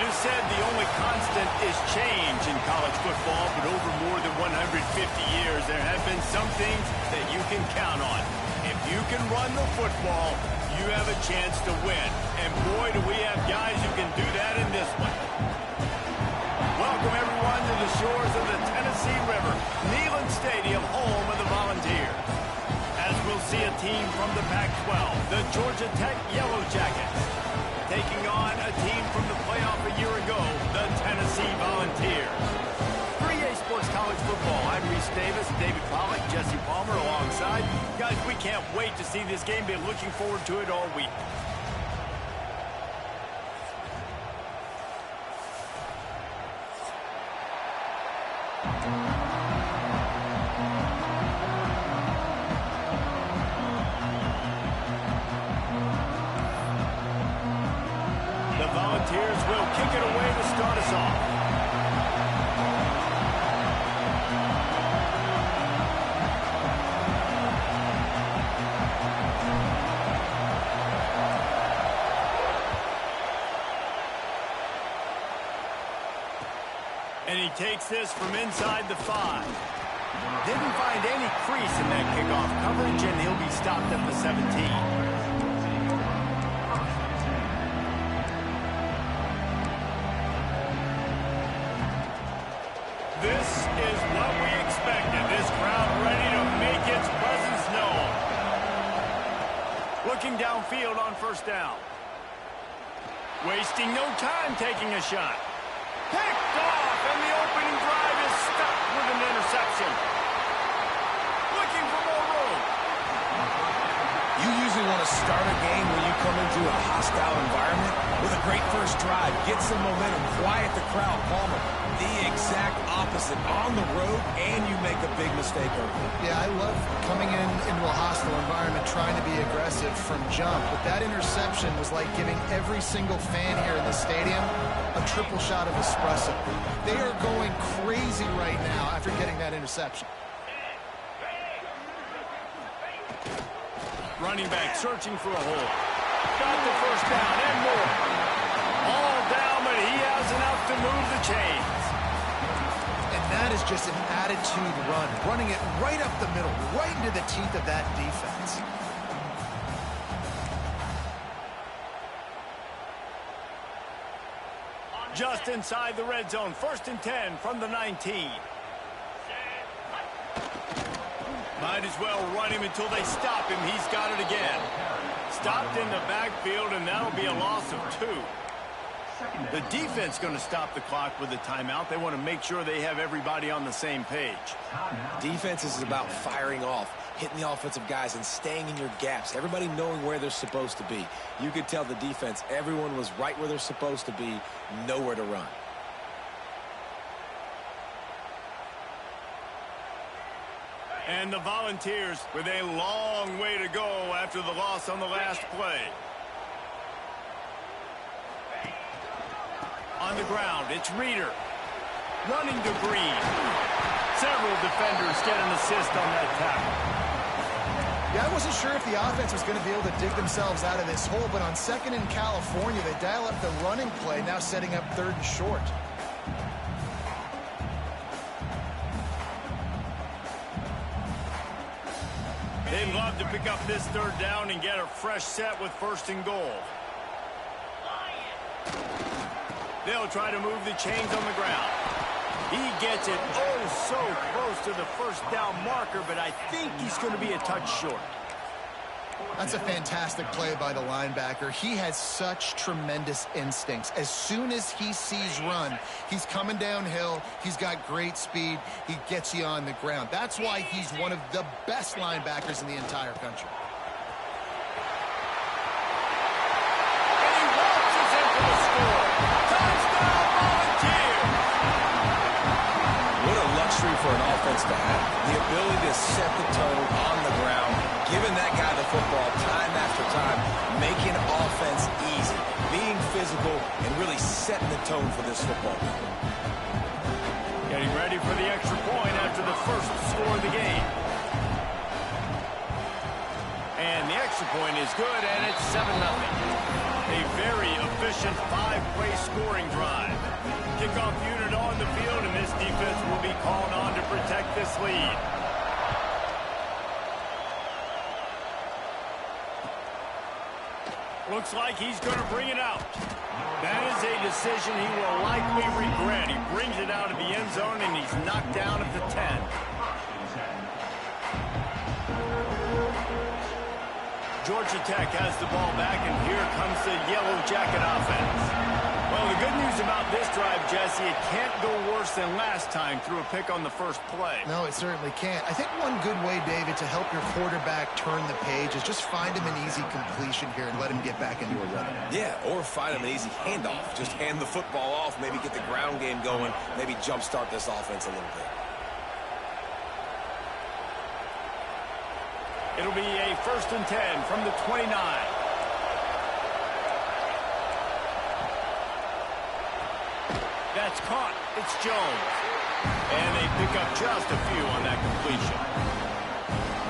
always said the only constant is change in college football, but over more than 150 years, there have been some things that you can count on. If you can run the football, you have a chance to win. And boy, do we have guys who can do that in this one. Welcome, everyone, to the shores of the Tennessee River, Neyland Stadium, home of the Volunteers. As we'll see a team from the Pac-12, the Georgia Tech Yellow Jackets, taking on a team from the playoff a year ago, the Tennessee Volunteers. 3A Sports College Football, I'm Reese Davis, David Pollack, Jesse Palmer alongside. Guys, we can't wait to see this game. Been looking forward to it all week. The Volunteers will kick it away to start us off. And he takes this from inside the 5. Didn't find any crease in that kickoff coverage, and he'll be stopped at the 17. This is what we expected. This crowd ready to make its presence known. Looking downfield on first down. Wasting no time taking a shot. Picked off, and the opening drive is stopped with an interception. Looking for more room. You usually want to start a game when you come into a hostile environment with a great first drive. Get some momentum, quiet the crowd. Palmer, the exact opposite. On the road, and you make a big mistake over it. Yeah, I love coming into a hostile environment, trying to be aggressive from jump. But that interception was like giving every single fan here in the stadium a triple shot of espresso. They are going crazy right now after getting that interception. Running back searching for a hole. Got the first down and more. All down, but he has enough to move the chains. And that is just an attitude run. Running it right up the middle, right into the teeth of that defense. Just inside the red zone. 1st and 10 from the 19. Might as well run him until they stop him. He's got it again. Stopped in the backfield, and that'll be a loss of 2. The defense going to stop the clock with a timeout. They want to make sure they have everybody on the same page. Defense is about firing off, hitting the offensive guys, and staying in your gaps. Everybody knowing where they're supposed to be. You could tell the defense, everyone was right where they're supposed to be, nowhere to run. And the Volunteers with a long way to go after the loss on the last play. On the ground, it's Reeder. Running to Green. Several defenders get an assist on that tackle. Yeah, I wasn't sure if the offense was going to be able to dig themselves out of this hole, but on 2nd in California, they dial up the running play, now setting up 3rd and short. They'd love to pick up this 3rd down and get a fresh set with 1st and goal. They'll try to move the chains on the ground. He gets it oh so close to the 1st down marker, but I think he's going to be a touch short. That's a fantastic play by the linebacker. He has such tremendous instincts. As soon as he sees run, he's coming downhill. He's got great speed. He gets you on the ground. That's why he's one of the best linebackers in the entire country. And he waltzes in for the score. Touchdown, Volunteers! What a luxury for an offense to have. The ability to set the tone on the ground, giving that guy the football time after time, making offense easy, being physical, and really setting the tone for this football. Getting ready for the extra point after the first score of the game. And the extra point is good, and it's 7-0. A very efficient 5-play scoring drive. Kickoff unit on the field, and this defense will be called on to protect this lead. Looks like he's going to bring it out. That is a decision he will likely regret. He brings it out of the end zone, and he's knocked down at the 10. Georgia Tech has the ball back, and here comes the Yellow Jacket offense. Well, the good news about this drive, Jesse, it can't go worse than last time through a pick on the first play. No, it certainly can't. I think one good way, David, to help your quarterback turn the page is just find him an easy completion here and let him get back into a rhythm. Yeah, or find him an easy handoff. Just hand the football off, maybe get the ground game going, maybe jumpstart this offense a little bit. It'll be a 1st and 10 from the 29. That's caught. It's Jones. And they pick up just a few on that completion.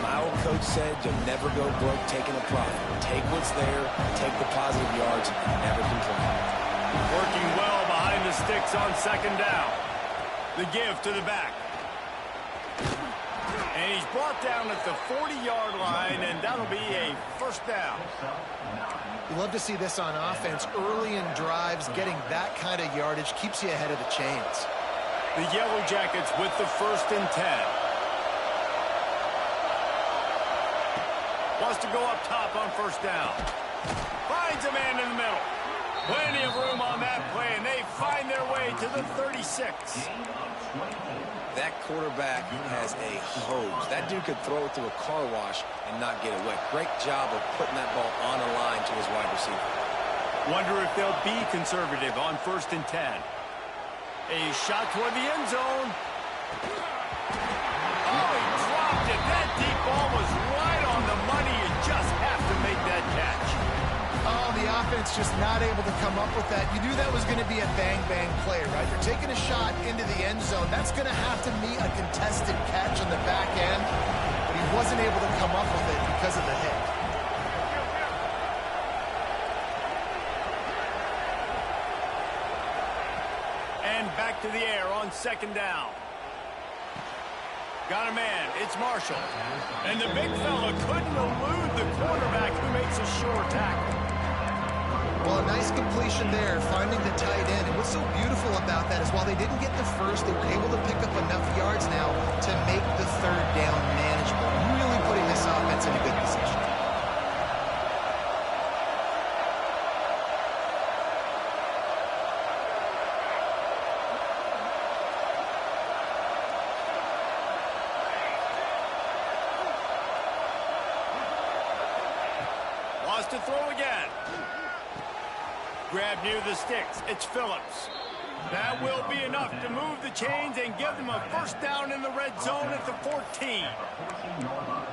My old coach said you'll never go broke taking a profit. Take what's there, take the positive yards, and never complain. Working well behind the sticks on 2nd down. The give to the back. And he's brought down at the 40-yard line, and that'll be a 1st down. You love to see this on offense. Early in drives, getting that kind of yardage keeps you ahead of the chains. The Yellow Jackets with the 1st and 10. Wants to go up top on 1st down. Finds a man in the middle. Plenty of room on that play, and they find their way to the 36. That quarterback has a hose. That dude could throw it through a car wash and not get it wet. Great job of putting that ball on a line to his wide receiver. Wonder if they'll be conservative on 1st and 10. A shot toward the end zone. Oh, he dropped it. That deep ball was right on the money. You just have to make that catch. Oh, the offense just not able to come up with that. You knew that was going to be a bang-bang play, right? You're taking a shot into the end zone. That's going to have to meet a contested catch on the back end, but he wasn't able to come up with it because of the hit. And back to the air on 2nd down. Got a man. It's Marshall. And the big fella couldn't elude the quarterback who makes a sure tackle. Well, a nice completion there, finding the tight end. And what's so beautiful about that is while they didn't get the first, they were able to pick up enough yards now to make the 3rd down manageable. Really putting this offense in a good position. Wants to throw again. Grab near the sticks. It's Phillips. That will be enough to move the chains and give them a 1st down in the red zone at the 14.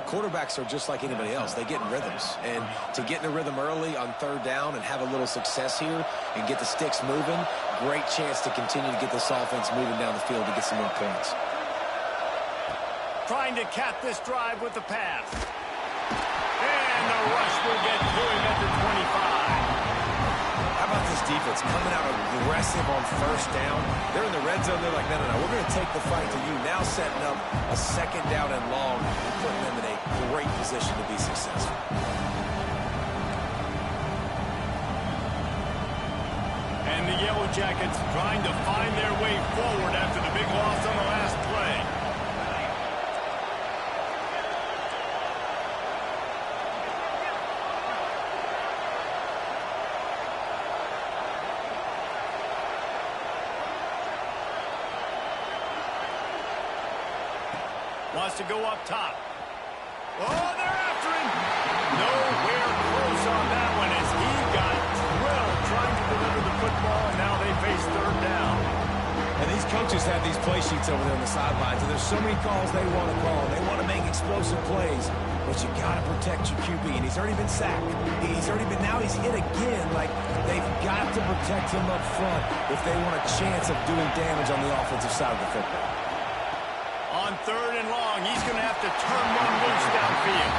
Quarterbacks are just like anybody else. They get in rhythms. And to get in a rhythm early on 3rd down and have a little success here and get the sticks moving, great chance to continue to get this offense moving down the field to get some more points. Trying to cap this drive with the pass. And the rush will get to him at the 25. How about this defense coming out aggressive on 1st down? They're in the red zone. They're like, no, we're going to take the fight to you. Now setting up a 2nd down and long, putting them in a great position to be successful. And the Yellow Jackets trying to find their way forward after the big loss on the last play. Wants to go up top. Oh, they're after him. Nowhere close on that one as he got drilled trying to deliver the football, and now they face 3rd down. And these coaches have these play sheets over there on the sidelines, and there's so many calls they want to call. They want to make explosive plays, but you got to protect your QB, and he's already been sacked. Now he's hit again. Like, they've got to protect him up front if they want a chance of doing damage on the offensive side of the football. On 3rd and long, he's going to have to turn one loose downfield.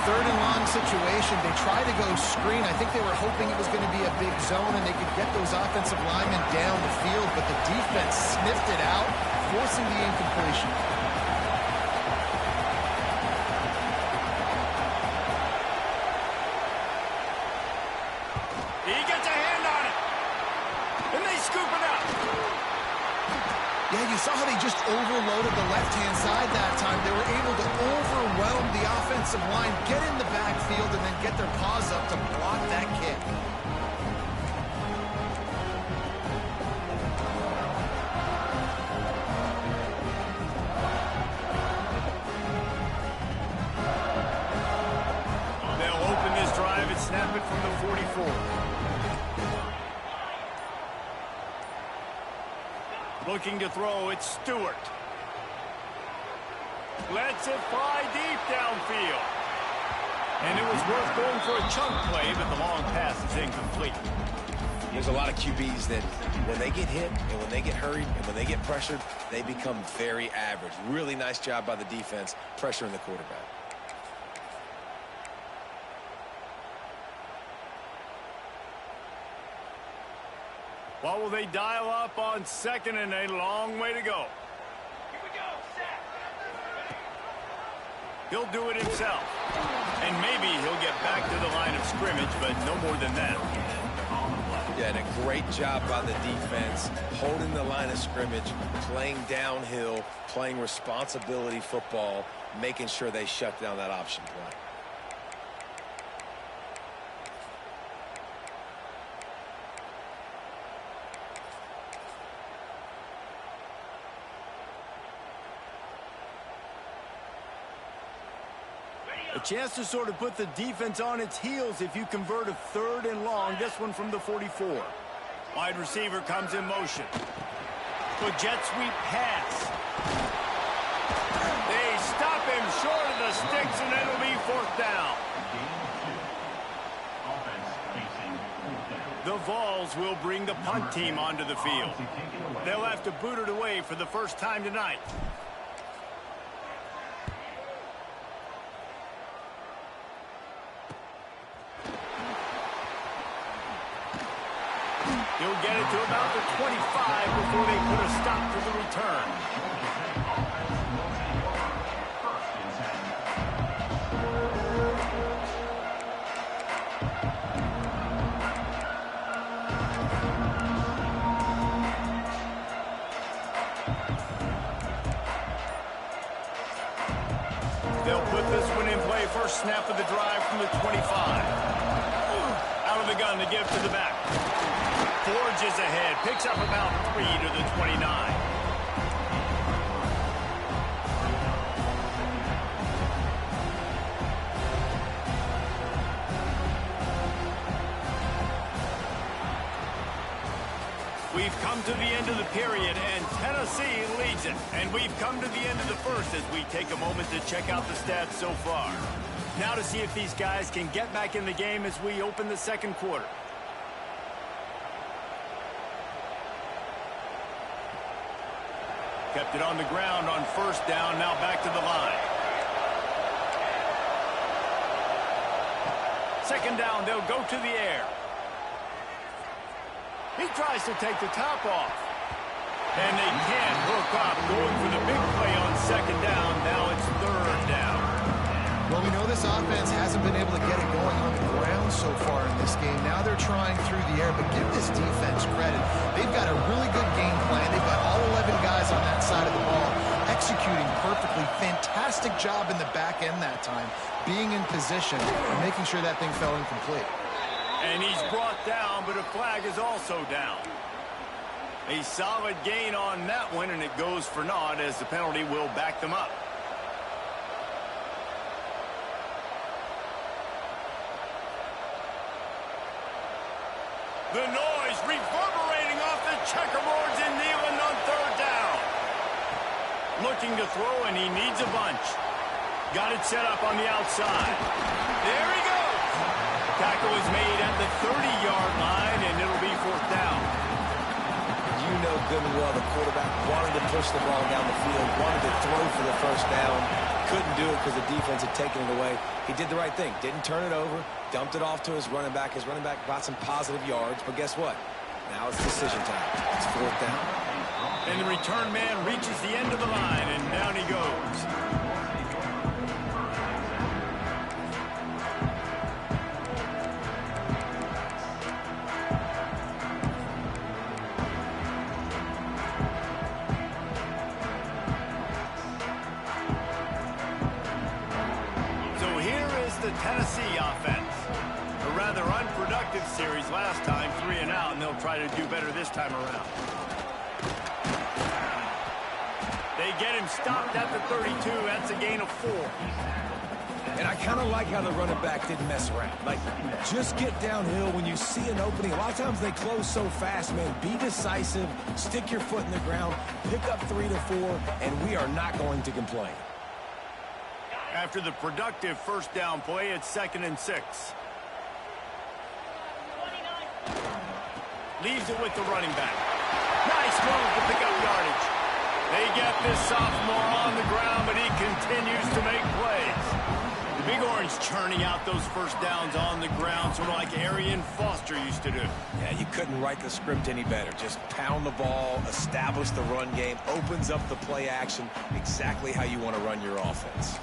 third and long situation. They tried to go screen. I think they were hoping it was going to be a big zone and they could get those offensive linemen down the field, but the defense sniffed it out, forcing the incompletion. He gets a hand on it. And they scoop it up. Yeah, you saw how they just overloaded the left-hand side that time. They were able to overwhelm the offensive line, get in the backfield, and then get their paws up to block that kick. They'll open this drive and snap it from the 44. Looking to throw, it's Stewart. Lets it fly deep downfield. And it was worth going for a chunk play, but the long pass is incomplete. There's a lot of QBs that when they get hit and when they get hurried and when they get pressured, they become very average. Really nice job by the defense pressuring the quarterback. What will they dial up on second and a long way to go? Here we go, set. He'll do it himself. And maybe he'll get back to the line of scrimmage, but no more than that. Yeah, and a great job by the defense, holding the line of scrimmage, playing downhill, playing responsibility football, making sure they shut down that option play. A chance to sort of put the defense on its heels if you convert a third and long. This one from the 44. Wide receiver comes in motion. The jet sweep pass. They stop him short of the sticks, and it'll be fourth down. The Vols will bring the punt team onto the field. They'll have to boot it away for the first time tonight. He'll get it to about the 25 before they put a stop to the return. They'll put this one in play. First snap of the drive from the 25. Out of the gun to give to the back. Forges ahead, picks up about 3 to the 29. We've come to the end of the period, and Tennessee leads it. And we've come to the end of the first as we take a moment to check out the stats so far. Now to see if these guys can get back in the game as we open the second quarter. Kept it on the ground on first down, now back to the line. Second down, they'll go to the air. He tries to take the top off. And they can't hook up, going for the big play on second down. Now it's third down. Well, we know this offense hasn't been able to get it going on the ground so far in this game. Now they're trying through the air, but give this defense credit. They've got a really good game plan. They've got all 11 guys on that side of the ball executing perfectly. Fantastic job in the back end that time, being in position and making sure that thing fell incomplete. And he's brought down, but a flag is also down. A solid gain on that one, and it goes for naught as the penalty will back them up. The noise reverberating off the checkerboards and kneeling on third down. Looking to throw, and he needs a bunch. Got it set up on the outside. There he goes. Tackle is made at the 30-yard line, and it'll be fourth down. You know good and well the quarterback wanted to push the ball down the field, wanted to throw for the first down. couldn't do it because the defense had taken it away. He did the right thing. Didn't turn it over. Dumped it off to his running back. His running back got some positive yards. But guess what? Now it's decision time. It's 4th down. And the return man reaches the end of the line, and down he goes. Tennessee offense. A rather unproductive series last time, 3 and out, and they'll try to do better this time around. They get him stopped at the 32. That's a gain of 4. And I kind of like how the running back didn't mess around. Like, just get downhill when you see an opening. A lot of times they close so fast, man. Be decisive, stick your foot in the ground, pick up 3 to 4, and we are not going to complain. After the productive first down play, it's 2nd and 6. Leaves it with the running back. Nice move to pick up yardage. They get this sophomore on the ground, but he continues to make plays. The Big Orange churning out those first downs on the ground, sort of like Arian Foster used to do. Yeah, you couldn't write the script any better. Just pound the ball, establish the run game, opens up the play action, exactly how you want to run your offense.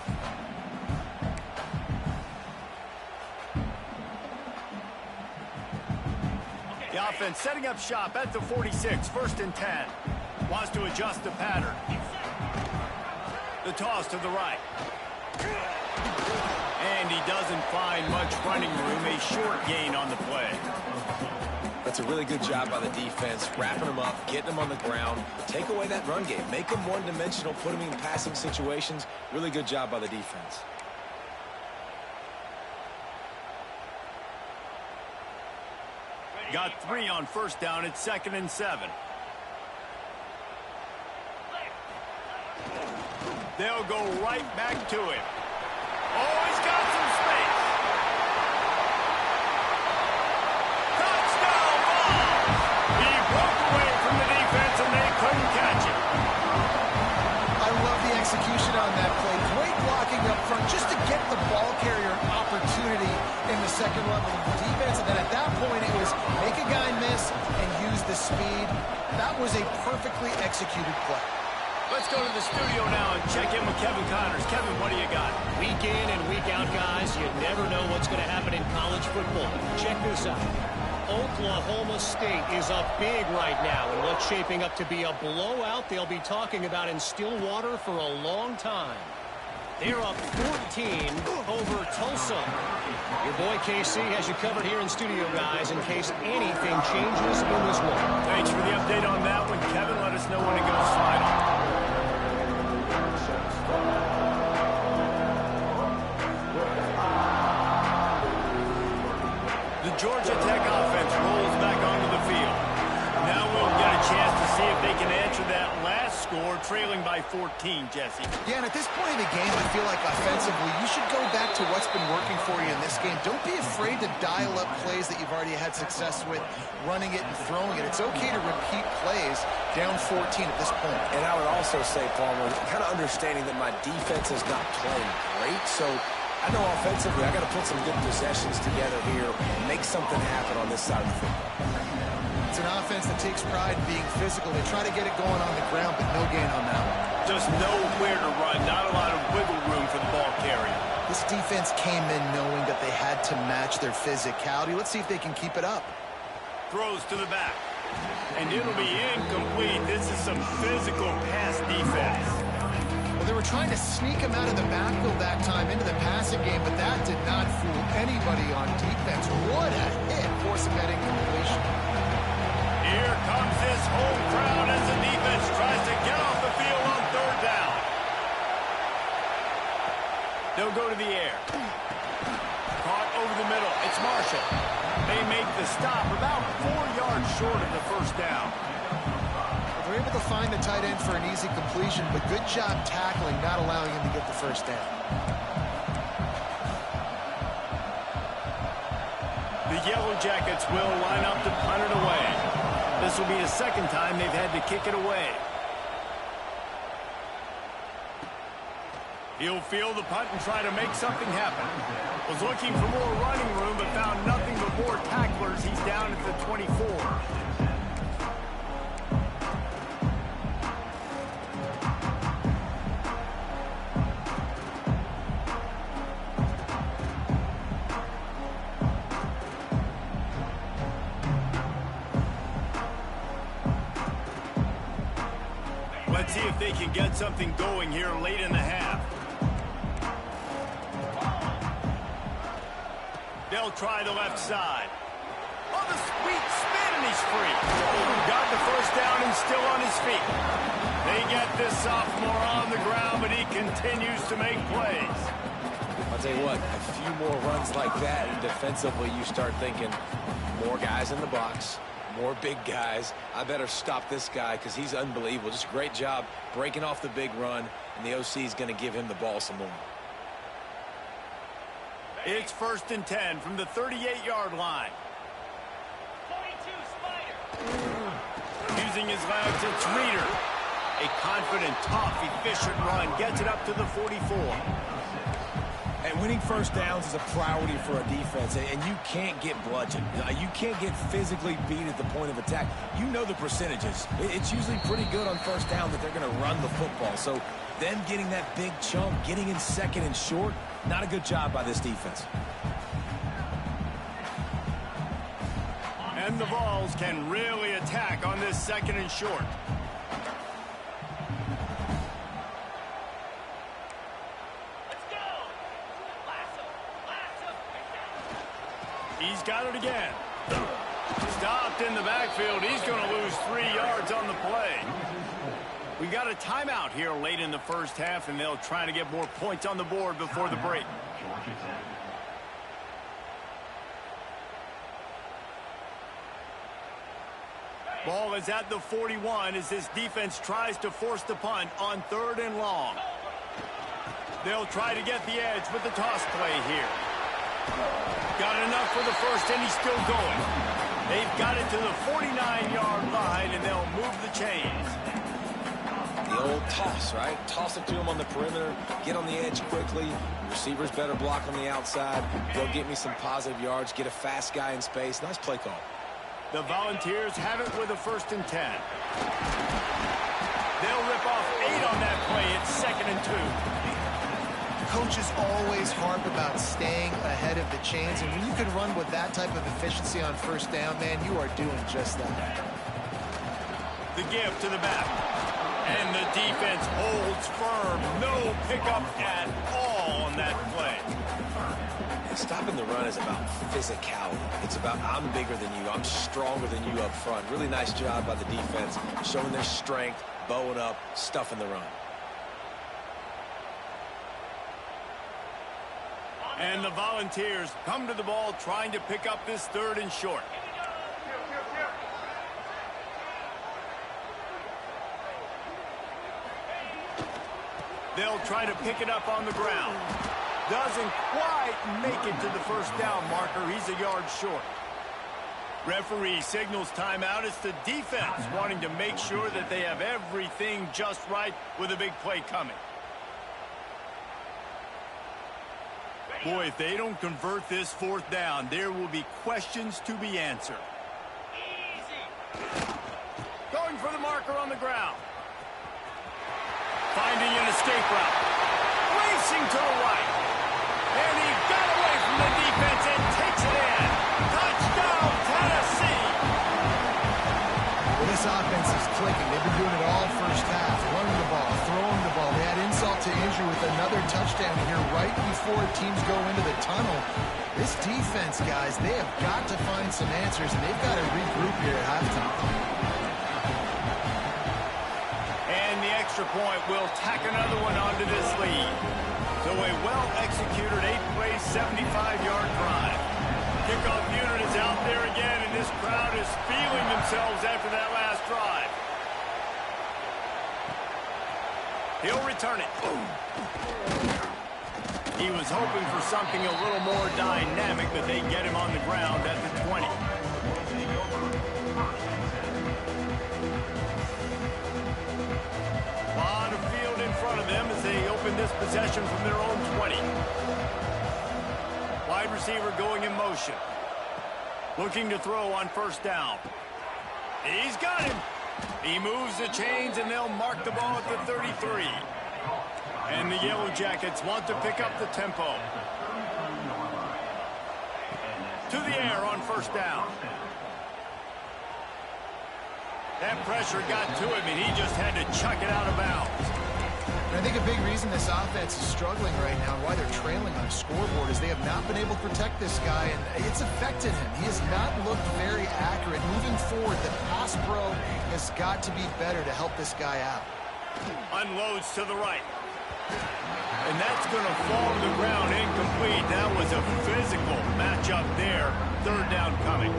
The offense setting up shop at the 46, 1st and 10. Wants to adjust the pattern. The toss to the right. And he doesn't find much running room, a short gain on the play. That's a really good job by the defense, wrapping them up, getting them on the ground, take away that run game, make them one-dimensional, put them in passing situations. Really good job by the defense. Got 3 on first down. It's 2nd and 7. They'll go right back to him. Oh, he's got some space. Touchdown ball. He broke away from the defense, and they couldn't catch him. I love the execution on that play. Great blocking up front just to get the ball carrier an opportunity in the second level of the defense. And then at that point, it was make a guy miss and use the speed. That was a perfectly executed play. Let's go to the studio now and check in with Kevin Connors. Kevin, what do you got? Week in and week out, guys, you never know what's going to happen in college football. Check this out. Oklahoma State is up big right now in what's shaping up to be a blowout they'll be talking about in Stillwater for a long time. They're up 14 over Tulsa. Your boy KC has you covered here in studio, guys, in case anything changes in this one. Thanks for the update on that one, Kevin. Let us know when it goes final. The Georgia Tech offense rolls back onto the field. Now we'll get a chance to see if they can answer that last score, trailing by 14, Jesse. Yeah, and at this point in the game, I feel like offensively, you should go back to what's been working for you in this game. Don't be afraid to dial up plays that you've already had success with, running it and throwing it. It's okay to repeat plays down 14 at this point. And I would also say, Palmer, kind of understanding that my defense is not playing great, so I know offensively I got to put some good possessions together here and make something happen on this side of the football. It's an offense that takes pride in being physical. They try to get it going on the ground, but no gain on that one. Just nowhere to run, not a lot of wiggle room for the ball carrier. This defense came in knowing that they had to match their physicality. Let's see if they can keep it up. Throws to the back. And it'll be incomplete. This is some physical pass defense. Well, they were trying to sneak him out of the backfield that time into the passing game, but that did not fool anybody on defense. What a hit, forcing that incompletion. Here comes this home crowd as the defense tries to get off the field on third down. They'll go to the air. Caught over the middle. It's Marshall. They make the stop about 4 yards short of the first down. They're able to find the tight end for an easy completion, but good job tackling, not allowing him to get the first down. The Yellow Jackets will line up to punt it away. This will be the second time they've had to kick it away. He'll field the punt and try to make something happen. Was looking for more running room, but found nothing but more tacklers. He's down at the 24. Let's see if they can get something going here late in the half. They'll try the left side. Oh, the sweet spin, and he's free. Got the first down and still on his feet. They get this sophomore on the ground, but he continues to make plays. I'll tell you what, a few more runs like that, and defensively you start thinking, more guys in the box, more big guys. I better stop this guy because he's unbelievable. Just a great job breaking off the big run, and the OC is going to give him the ball some more. It's 1st and 10 from the 38-yard line. 42 Spider. Using his legs, it's Reader. A confident, tough, efficient run gets it up to the 44. And winning first downs is a priority for a defense, and you can't get bludgeoned. You can't get physically beat at the point of attack. You know the percentages. It's usually pretty good on first down that they're going to run the football. So them getting that big chunk, getting in 2nd and short, not a good job by this defense. And the Vols can really attack on this 2nd and short. He's got it again. Stopped in the backfield. He's going to lose 3 yards on the play. We got a timeout here late in the first half, and they'll try to get more points on the board before the break. Ball is at the 41 as this defense tries to force the punt on 3rd and long. They'll try to get the edge with the toss play here. Got enough for the first, and he's still going. They've got it to the 49-yard line, and they'll move the chains. The old toss, right? Toss it to him on the perimeter, get on the edge quickly. Receivers better block on the outside. They'll get me some positive yards, get a fast guy in space. Nice play call. The Volunteers have it with a 1st and 10. They'll rip off 8 on that play. It's 2nd and 2. Coaches always harp about staying ahead of the chains, and when you can run with that type of efficiency on first down, man, you are doing just that. The give to the back. And the defense holds firm. No pickup at all on that play. Stopping the run is about physicality. It's about I'm bigger than you. I'm stronger than you up front. Really nice job by the defense, showing their strength, bowing up, stuffing the run. And the Volunteers come to the ball trying to pick up this 3rd and short. They'll try to pick it up on the ground. Doesn't quite make it to the first down marker. He's a yard short. Referee signals timeout. It's the defense wanting to make sure that they have everything just right with a big play coming. Boy, if they don't convert this 4th down, there will be questions to be answered. Going for the marker on the ground. Finding an escape route. Racing to the right. And he got away from the defense and takes it in. Touchdown, Tennessee. Well, this offense is clicking. They've been doing it all first half. Running the ball, throwing the ball. They had insult to injury with another touchdown here right before teams go into the tunnel. This defense, guys, they have got to find some answers, and they've got to regroup here at halftime. Extra point will tack another one onto this lead. So a well-executed 8-play, 75-yard drive. Kickoff unit is out there again, and this crowd is feeling themselves after that last drive. He'll return it. He was hoping for something a little more dynamic, but they get him on the ground at the 20. Lot of field in front of them as they open this possession from their own 20. Wide receiver going in motion. Looking to throw on first down. He's got him. He moves the chains, and they'll mark the ball at the 33. And the Yellow Jackets want to pick up the tempo. To the air on first down. That pressure got to him, and he just had to chuck it out of bounds. And I think a big reason this offense is struggling right now and why they're trailing on a scoreboard is they have not been able to protect this guy, and it's affected him. He has not looked very accurate. Moving forward, the pass pro has got to be better to help this guy out. Unloads to the right. And that's going to fall to the ground incomplete. That was a physical matchup there. Third down coming.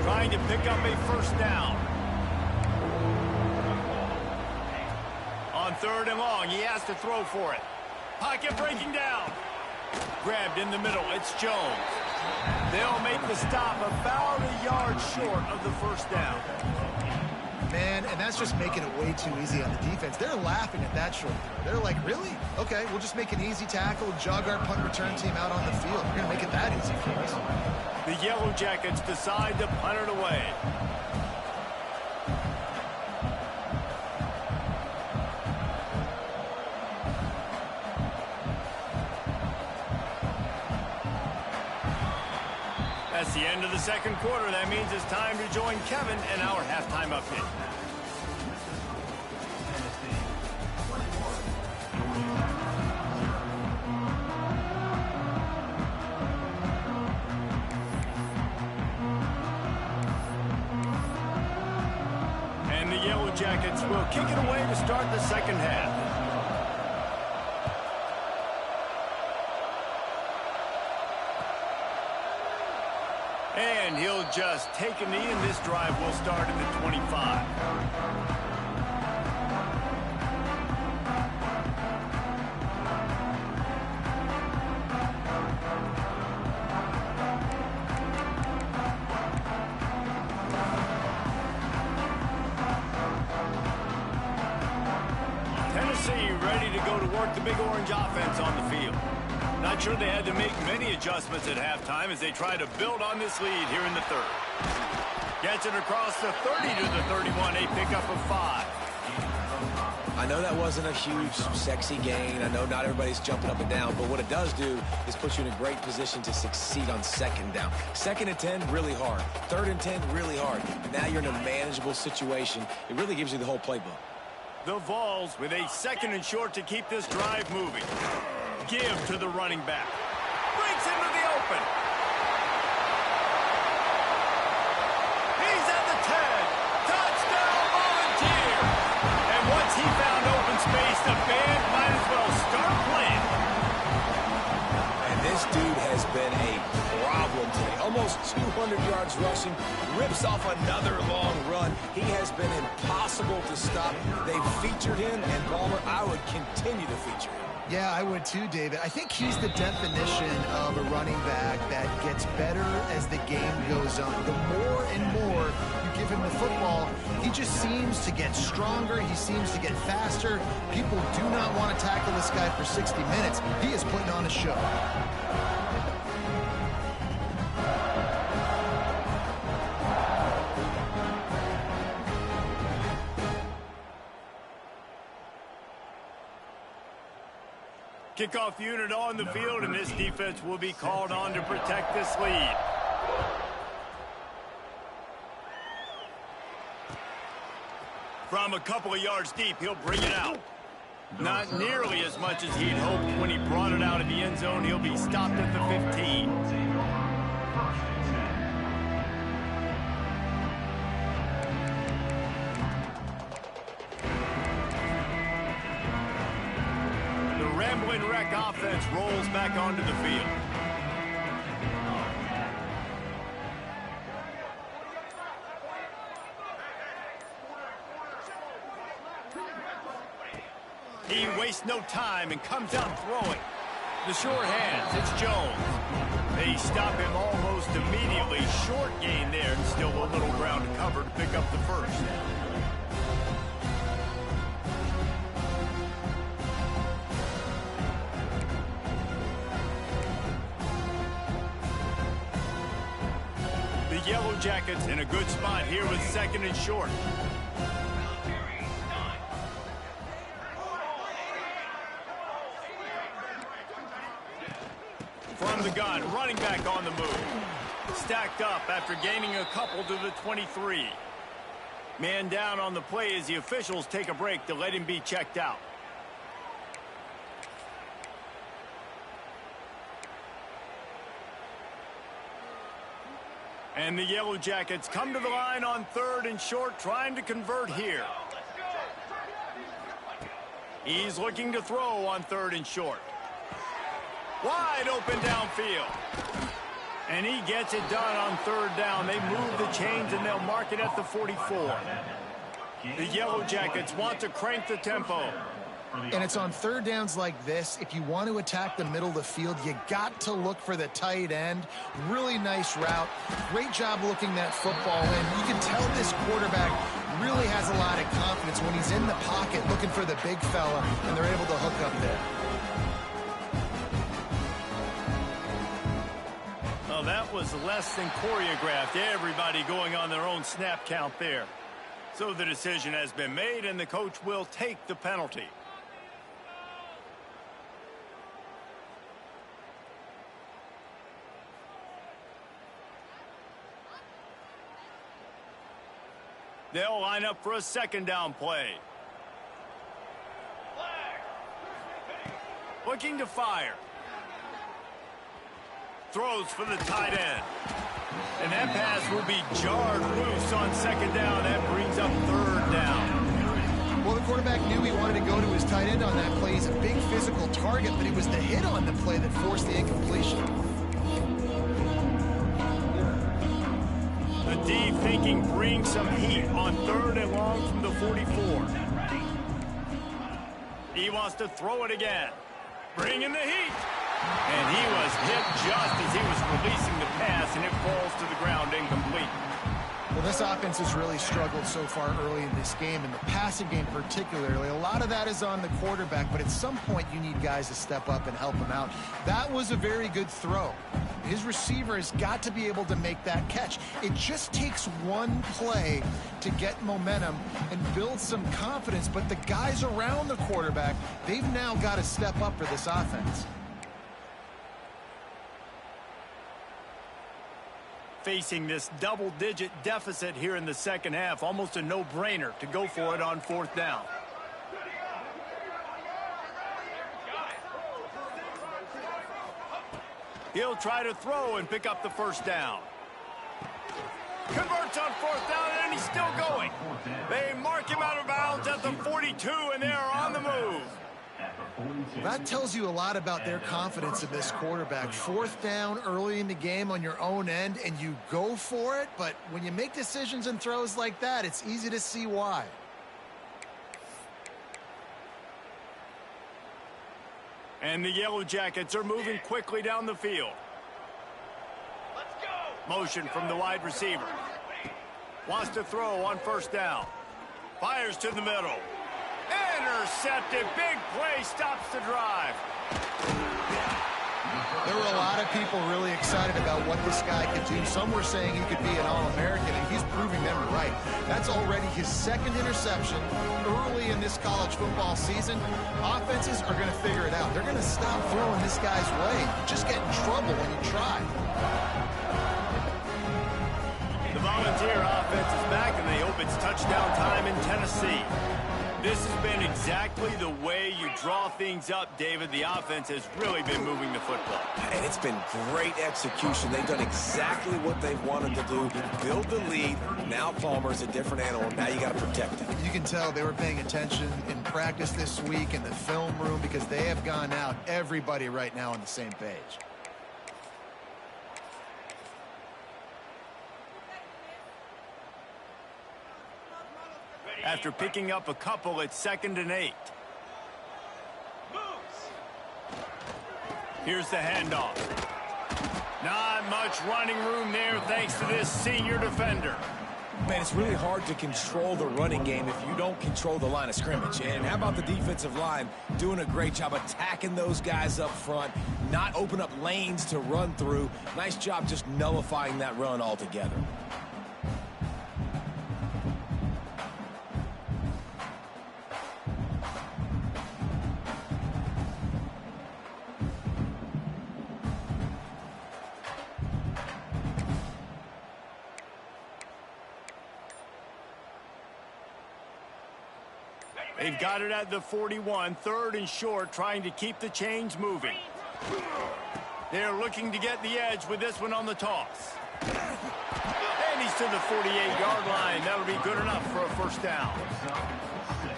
Trying to pick up a first down. On third and long, he has to throw for it. Pocket breaking down. Grabbed in the middle. It's Jones. They'll make the stop about a yard short of the first down. Man, and that's just making it way too easy on the defense. They're laughing at that short throw. They're like, really? Okay, we'll just make an easy tackle, jog our punt return team out on the field. We're going to make it that easy for us. The Yellow Jackets decide to punt it away. That's the end of the second quarter. That means it's time to join Kevin and our halftime update. And the Yellow Jackets will kick it away to start the second half. And he'll just take a knee, and this drive will start at the 25. Tennessee ready to go to work the Big Orange offense on the field. Not sure they had to make many adjustments at halftime as they try to build on this lead here in the third. Gets it across the 30 to the 31, a pickup of 5. I know that wasn't a huge, sexy gain. I know not everybody's jumping up and down, but what it does do is put you in a great position to succeed on second down. Second and 10, really hard. Third and 10, really hard. Now you're in a manageable situation. It really gives you the whole playbook. The Vols with a second and short to keep this drive moving. Give to the running back. Breaks into the open. He's at the 10. Touchdown, Volunteer. And once he found open space, the band might as well start playing. And this dude has been a problem today. Almost 200 yards rushing. Rips off another long run. He has been impossible to stop. They've featured him, and Balmer, I would continue to feature him. Yeah, I would too, David. I think he's the definition of a running back that gets better as the game goes on. The more and more you give him the football, he just seems to get stronger. He seems to get faster. People do not want to tackle this guy for 60 minutes. He is putting on a show. Kickoff unit on the field, and this defense will be called on to protect this lead. From a couple of yards deep, he'll bring it out. Not nearly as much as he'd hoped when he brought it out of the end zone. He'll be stopped at the 15. Wreck offense rolls back onto the field. He wastes no time and comes out throwing. The short hands, it's Jones. They stop him almost immediately. Short gain there, and still a little ground to cover to pick up the first. The Yellow Jackets in a good spot here with second and short. From the gun, running back on the move. Stacked up after gaining a couple to the 23. Man down on the play as the officials take a break to let him be checked out. And the Yellow Jackets come to the line on third and short, trying to convert here. He's looking to throw on third and short. Wide open downfield. And he gets it done on third down. They move the chains and they'll mark it at the 44. The Yellow Jackets want to crank the tempo. And it's on third downs like this. If you want to attack the middle of the field, you got to look for the tight end. Really nice route. Great job looking that football in. You can tell this quarterback really has a lot of confidence when he's in the pocket looking for the big fella, and they're able to hook up there. Well, that was less than choreographed. Everybody going on their own snap count there. So the decision has been made, and the coach will take the penalty. They'll line up for a second down play. Looking to fire. Throws for the tight end. And that pass will be jarred loose on second down. That brings up third down. Well, the quarterback knew he wanted to go to his tight end on that play. He's a big physical target, but it was the hit on the play that forced the incompletion. The D thinking brings some heat on third and long from the 44. He wants to throw it again. Bringing the heat. And he was hit just as he was releasing the pass, and it falls to the ground incomplete. Well, this offense has really struggled so far early in this game, and the passing game particularly. A lot of that is on the quarterback, but at some point you need guys to step up and help him out. That was a very good throw. His receiver has got to be able to make that catch. It just takes one play to get momentum and build some confidence, but the guys around the quarterback, they've now got to step up for this offense. Facing this double-digit deficit here in the second half, almost a no-brainer to go for it on fourth down. He'll try to throw and pick up the first down. Converts on fourth down, and he's still going. They mark him out of bounds at the 42, and they're on the move. That tells you a lot about their confidence in this quarterback. Fourth down early in the game on your own end, and you go for it, but when you make decisions and throws like that, it's easy to see why. And the Yellow Jackets are moving quickly down the field. Let's go. Motion from the wide receiver. Wants to throw on first down. Fires to the middle. Intercepted. Big play stops the drive. There were a lot of people really excited about what this guy could do. Some were saying he could be an All-American, and he's proving them right. That's already his second interception early in this college football season. Offenses are going to figure it out. They're going to stop throwing this guy's way. You just get in trouble when you try. The Volunteer offense is back, and they hope it's touchdown time in Tennessee. This has been exactly the way you draw things up, David. The offense has really been moving the football. And it's been great execution. They've done exactly what they've wanted to do. Build the lead. Now Palmer's a different animal. Now you got to protect him. You can tell they were paying attention in practice this week in the film room because they have gone out, everybody right now on the same page. After picking up a couple, it's 2nd and 8. Here's the handoff. Not much running room there thanks to this senior defender. Man, it's really hard to control the running game if you don't control the line of scrimmage. And how about the defensive line doing a great job attacking those guys up front, not open up lanes to run through. Nice job just nullifying that run altogether. They've got it at the 41, 3rd and short, trying to keep the chains moving. They're looking to get the edge with this one on the toss. And he's to the 48-yard line. That'll be good enough for a first down.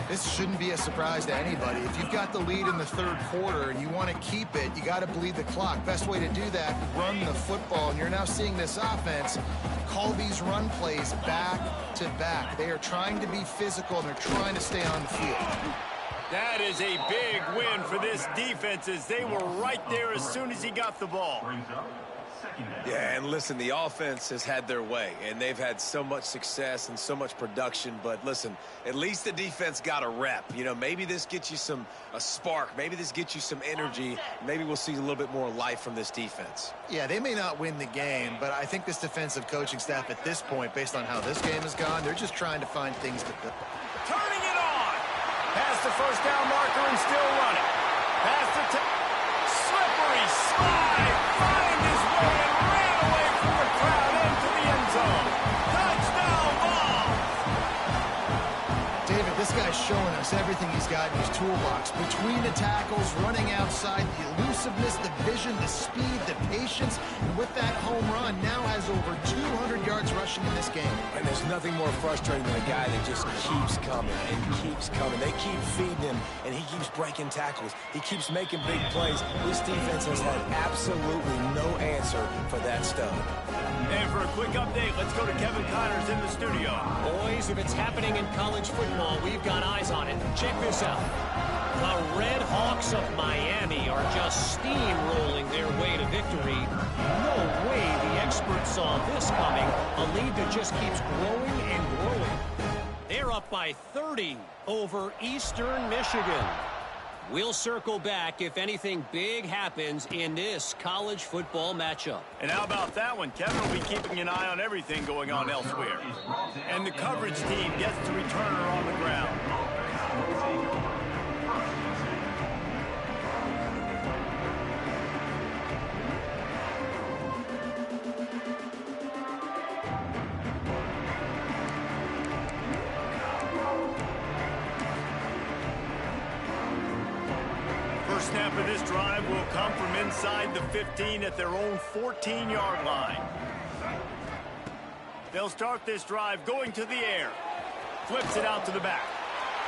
This shouldn't be a surprise to anybody. If you've got the lead in the 3rd quarter and you want to keep it, you got to bleed the clock. Best way to do that, run the football. And you're now seeing this offense call these run plays back to back. They are trying to be physical, and they're trying to stay on the field. That is a big win for this defense, as they were right there as soon as he got the ball. Yeah, and listen, the offense has had their way, and they've had so much success and so much production. But listen, at least the defense got a rep. You know, maybe this gets you a spark. Maybe this gets you some energy. Maybe we'll see a little bit more life from this defense. Yeah, they may not win the game, but I think this defensive coaching staff at this point, based on how this game has gone, they're just trying to find things to do. Turning it on. Past the first down marker and still running. Past the slippery slide. Find his way and ran away from the crowd into the end zone. Touchdown ball. David, this guy's showing us everything he's got in his toolbox. Between the tackles, running outside, the elusiveness, the vision, the speed, the patience. And with that home run, now has over 200 yards rushing in this game. And there's nothing more frustrating than a guy that just keeps coming and keeps coming. They keep feeding him, and he keeps breaking tackles. He keeps making big plays. This defense has had absolutely no answer for that stud. And for a quick update, let's go to Kevin Connors in the studio. Boys, if it's happening in college football, we've got eyes on it. Check this out. The Red Hawks of Miami are just steamrolling their way to victory. No way the experts saw this coming. A lead that just keeps growing and growing. They're up by 30 over Eastern Michigan. We'll circle back if anything big happens in this college football matchup. And how about that one? Kevin will be keeping an eye on everything going on elsewhere. And the coverage team gets the returner on the ground. First snap of this drive will come from inside the 15 at their own 14-yard line. They'll start this drive going to the air. Flips it out to the back.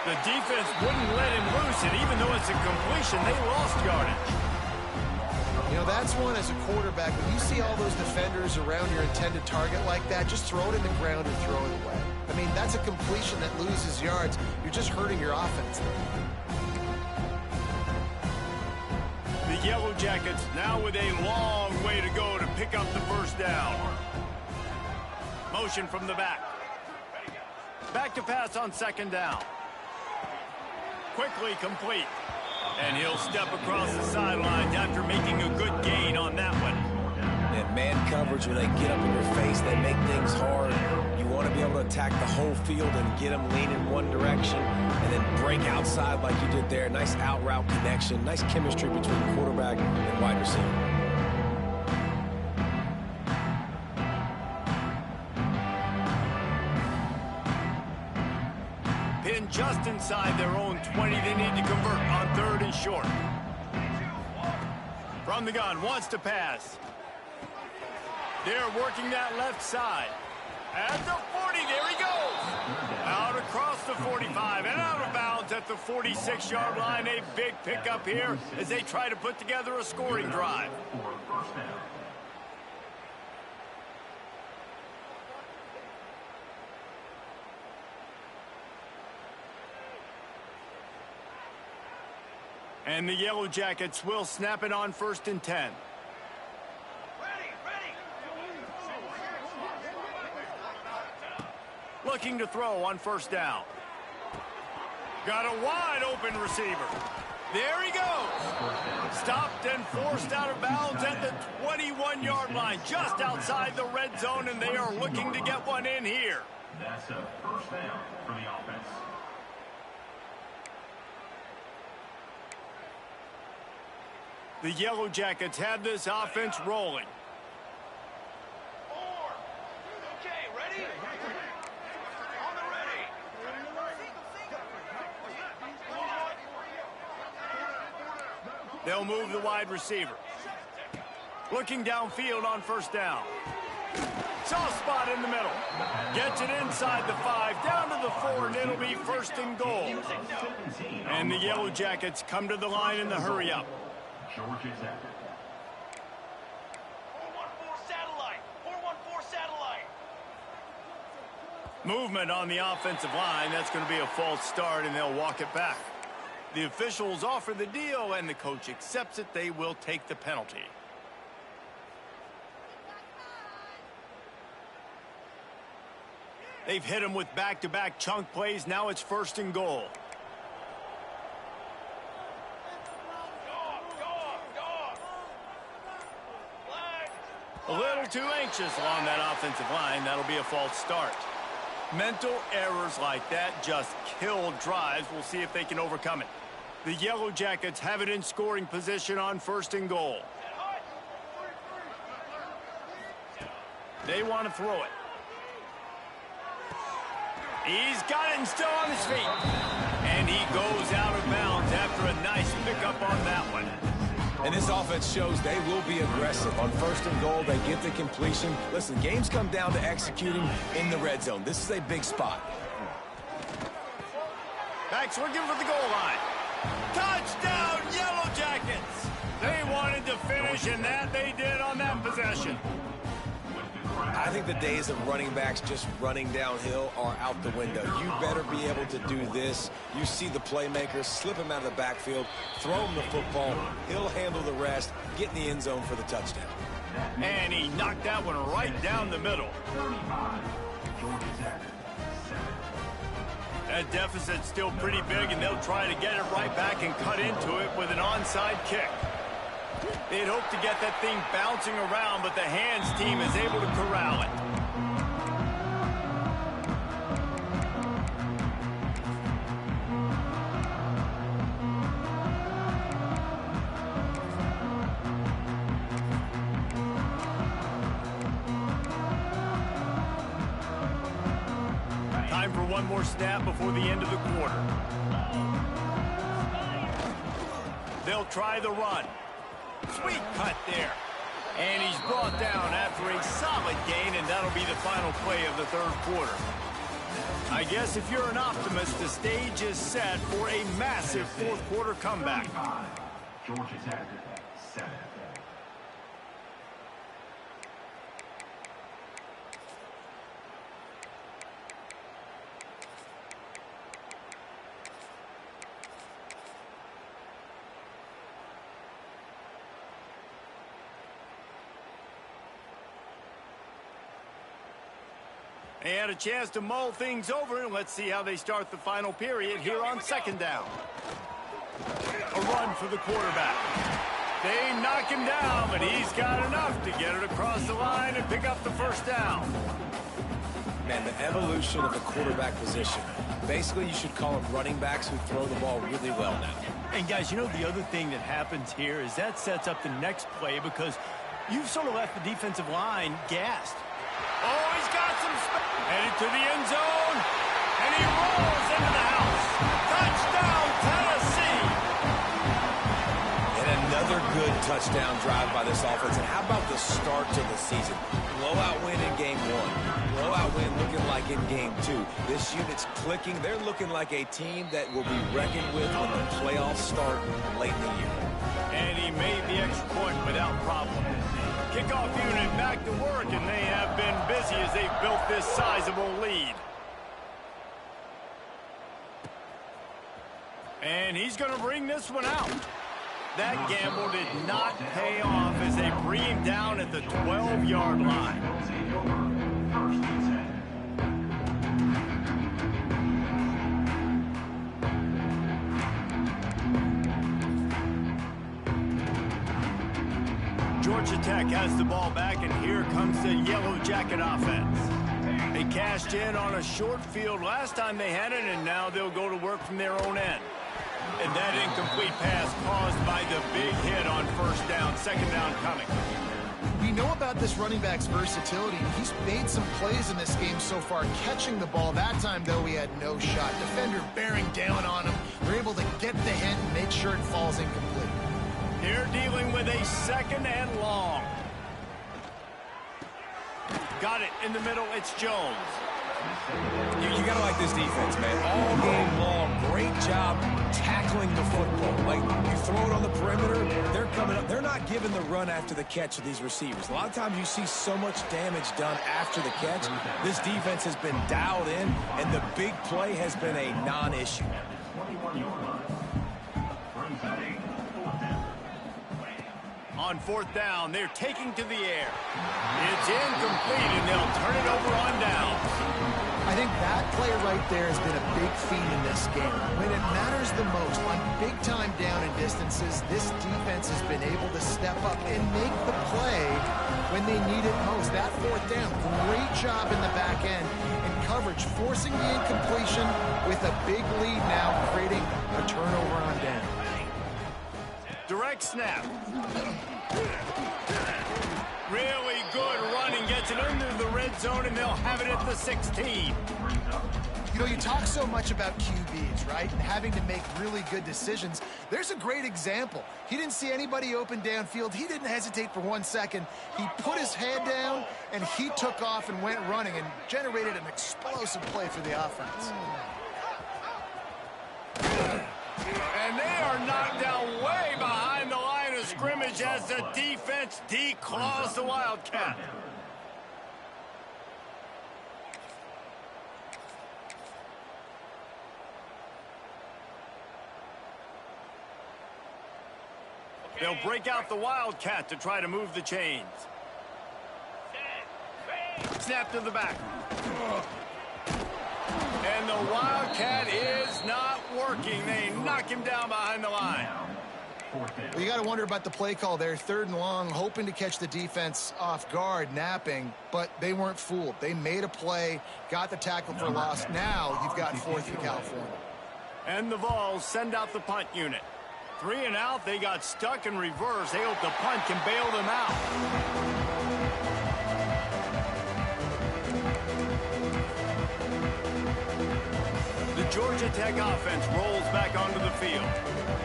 The defense wouldn't let him loose, and even though it's a completion, they lost yardage. You know, that's one as a quarterback. When you see all those defenders around your intended target like that, just throw it in the ground and throw it away. I mean, that's a completion that loses yards. You're just hurting your offense. The Yellow Jackets now with a long way to go to pick up the first down. Motion from the back. Back to pass on second down. Quickly complete. And he'll step across the sidelines after making a good gain on that one. And man coverage, when they get up in your face, they make things hard. You want to be able to attack the whole field and get them leaning one direction and then break outside like you did there. Nice out route connection. Nice chemistry between quarterback and wide receiver. Pinned just inside their own 20. They need to convert on 3rd and short. From the gun, wants to pass. They're working that left side. At the 40, there he goes. Out across the 45 and out of bounds at the 46-yard line. A big pickup here as they try to put together a scoring drive. And the Yellow Jackets will snap it on 1st and 10. Looking to throw on 1st down. Got a wide open receiver. There he goes. Stopped and forced out of bounds at the 21-yard line, just outside the red zone, and they are looking to get one in here. That's a 1st down for the offense. The Yellow Jackets have this offense rolling. Okay, ready? On the ready. They'll move the wide receiver. Looking downfield on 1st down. Soft spot in the middle. Gets it inside the 5, down to the 4, and it'll be 1st and goal. And the Yellow Jackets come to the line in the hurry up. Georgia's active. 414 satellite. 414 satellite. Movement on the offensive line. That's going to be a false start, and they'll walk it back. The officials offer the deal, and the coach accepts it. They will take the penalty. They've hit him with back-to-back chunk plays. Now it's 1st and goal. A little too anxious along that offensive line. That'll be a false start. Mental errors like that just kill drives. We'll see if they can overcome it. The Yellow Jackets have it in scoring position on 1st and goal. They want to throw it. He's got it and still on his feet. And he goes out of bounds after a nice pickup on that one. And this offense shows they will be aggressive. On 1st and goal, they get the completion. Listen, games come down to executing in the red zone. This is a big spot. Back swinging for the goal line. Touchdown, Yellow Jackets! They wanted to finish, and that they did on that possession. I think the days of running backs just running downhill are out the window. You better be able to do this. You see the playmaker, slip him out of the backfield, throw him the football. He'll handle the rest, get in the end zone for the touchdown. And he knocked that one right down the middle. 35. Georgia's active. 7. That deficit's still pretty big, and they'll try to get it right back and cut into it with an onside kick. They'd hope to get that thing bouncing around, but the hands team is able to corral it. Time for one more snap before the end of the quarter. They'll try the run. Sweet cut there. And he's brought down after a solid gain, and that'll be the final play of the 3rd quarter. I guess if you're an optimist, the stage is set for a massive 4th quarter comeback. 35. Georgia's active. 7. They had a chance to mull things over, and let's see how they start the final period here on 2nd down. A run for the quarterback. They knock him down, but he's got enough to get it across the line and pick up the 1st down. Man, the evolution of the quarterback position. Basically, you should call them running backs who throw the ball really well now. And guys, you know the other thing that happens here is that sets up the next play because you've sort of left the defensive line gassed. Oh, he's got some space. Headed to the end zone, and he rolls into the house. Touchdown, Tennessee! And another good touchdown drive by this offense. And how about the start to the season? Blowout win in game 1. Blowout win looking like in game 2. This unit's clicking. They're looking like a team that will be reckoned with when the playoffs start late in the year. And he made the extra point without problem. Kickoff unit back to work, and they have been busy as they've built this sizable lead. And he's going to bring this one out. That gamble did not pay off as they bring him down at the 12-yard line. First and 10. Georgia Tech has the ball back, and here comes the Yellow Jacket offense. They cashed in on a short field last time they had it, and now they'll go to work from their own end. And that incomplete pass caused by the big hit on first down, second down coming. We know about this running back's versatility. He's made some plays in this game so far, catching the ball. That time, though, he had no shot. Defender bearing down on him. They're able to get the hit and make sure it falls incomplete. They're dealing with a second and long. Got it in the middle. It's Jones. You gotta like this defense, man. All game long, great job tackling the football. Like, you throw it on the perimeter, they're coming up. They're not giving the run after the catch of these receivers. A lot of times you see so much damage done after the catch. This defense has been dialed in, and the big play has been a non-issue. 21-yard line. Brings that 8. On fourth down, they're taking to the air. It's incomplete, and they'll turn it over on down. I think that play right there has been a big theme in this game. When it matters the most, on big-time down and distances, this defense has been able to step up and make the play when they need it most. That fourth down, great job in the back end and coverage, forcing the incompletion with a big lead now, creating a turnover on down. Direct snap. Really good running, gets it into the red zone, and they'll have it at the 16. You know, you talk so much about QBs, right? And having to make really good decisions. There's a great example. He didn't see anybody open downfield. He didn't hesitate for 1 second. He put his head down, and he took off and went running and generated an explosive play for the offense. And they are knocked down way behind the line of scrimmage as the defense declaws the Wildcat. They'll break out the Wildcat to try to move the chains. Snap to the back. And the Wildcat is not working. They knock him down behind the line. Well, you got to wonder about the play call there. Third and long, hoping to catch the defense off guard, napping, but they weren't fooled. They made a play, got the tackle for loss. Now you've got fourth in California. And the Vols send out the punt unit. 3 and out, they got stuck in reverse. They hope the punt can bail them out. Georgia Tech offense rolls back onto the field.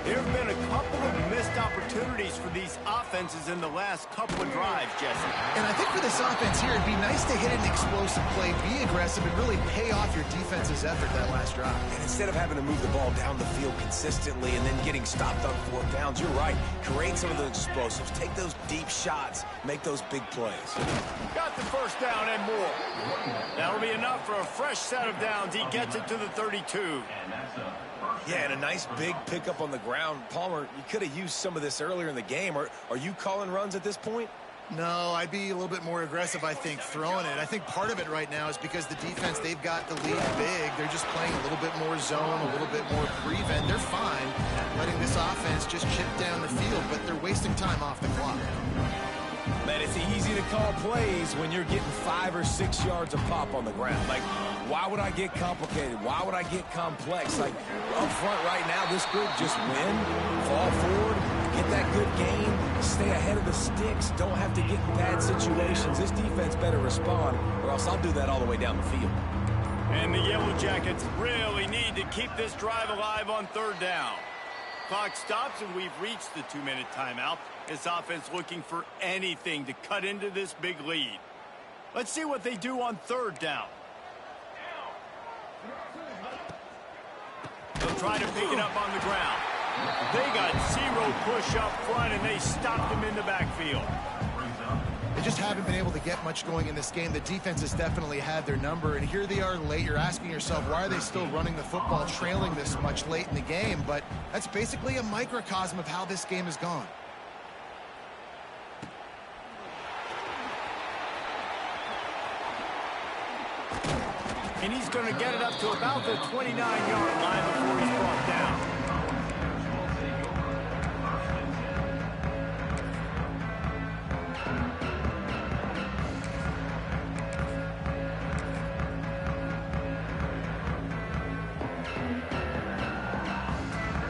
There have been a couple of missed opportunities for these offenses in the last couple of drives, Jesse. And I think for this offense here, it'd be nice to hit an explosive play, be aggressive, and really pay off your defense's effort that last drive. And instead of having to move the ball down the field consistently and then getting stopped on fourth downs, you're right. Create some of those explosives. Take those deep shots. Make those big plays. Got the first down and more. That'll be enough for a fresh set of downs. He gets it to the 32. Yeah, and a nice big pickup on the ground. Palmer, you could have used some of this earlier in the game. Are you calling runs at this point? No, I'd be a little bit more aggressive, I think, throwing it. I think part of it right now is because the defense, they've got the lead big. They're just playing a little bit more zone, a little bit more prevent. They're fine letting this offense just chip down the field, but they're wasting time off the clock. Man, it's easy to call plays when you're getting 5 or 6 yards of pop on the ground. Like, why would I get complicated? Why would I get complex? Like, up front right now, this group just win, fall forward, get that good gain, stay ahead of the sticks, don't have to get in bad situations. This defense better respond, or else I'll do that all the way down the field. And the Yellow Jackets really need to keep this drive alive on third down. Clock stops, and we've reached the 2-minute timeout. This offense looking for anything to cut into this big lead. Let's see what they do on third down. They'll try to pick it up on the ground. They got zero push up front, and they stopped him in the backfield. It just haven't been able to get much going in this game. The defense has definitely had their number, and here they are late. You're asking yourself, why are they still running the football, trailing this much late in the game? But that's basically a microcosm of how this game has gone. And he's going to get it up to about the 29-yard line before he's brought down.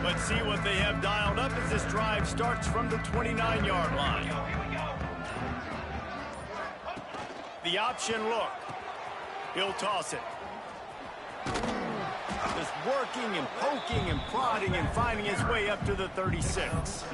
Let's see what they have dialed up as this drive starts from the 29-yard line. The option look. He'll toss it. Just working and poking and prodding and finding his way up to the 36.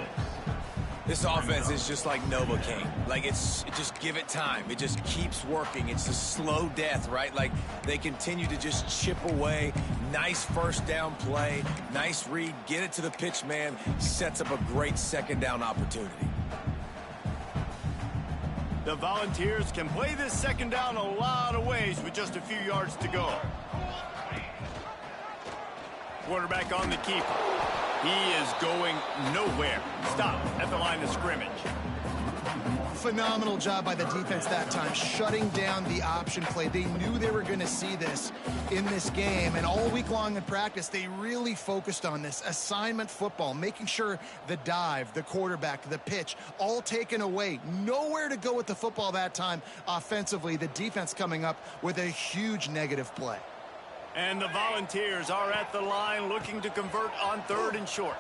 This offense is just like Novocaine. Like, just give it time. It just keeps working. It's a slow death, right? Like, they continue to just chip away. Nice first down play. Nice read. Get it to the pitch man. Sets up a great second down opportunity. The Volunteers can play this second down a lot of ways with just a few yards to go. Quarterback on the keeper. He is going nowhere. Stop at the line of scrimmage. Phenomenal job by the defense that time, shutting down the option play. They knew they were going to see this in this game, and all week long in practice, they really focused on this assignment football, making sure the dive, the quarterback, the pitch, all taken away. Nowhere to go with the football that time offensively. The defense coming up with a huge negative play. And the Volunteers are at the line looking to convert on 3rd and short.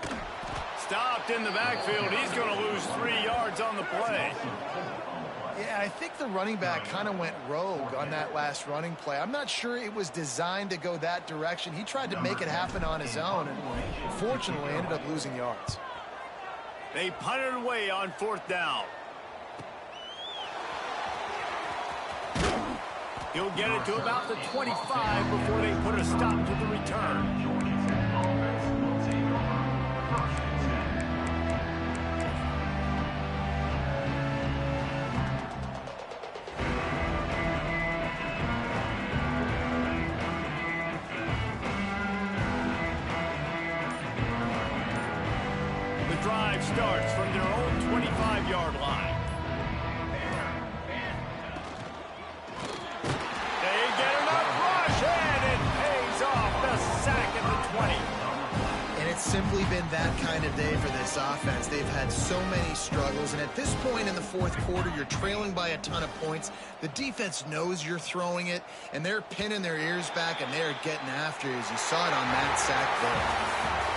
Stopped in the backfield. He's going to lose 3 yards on the play. Yeah, I think the running back kind of went rogue on that last running play. I'm not sure it was designed to go that direction. He tried to make it happen on his own, and unfortunately ended up losing yards. They punted away on 4th down. He'll get it to about the 25 before they put a stop to the return. The drive starts from their own 25-yard line. Simply been that kind of day for this offense. They've had so many struggles, and at this point in the 4th quarter, you're trailing by a ton of points. The defense knows you're throwing it, and they're pinning their ears back, and they're getting after you, as you saw it on that sack there.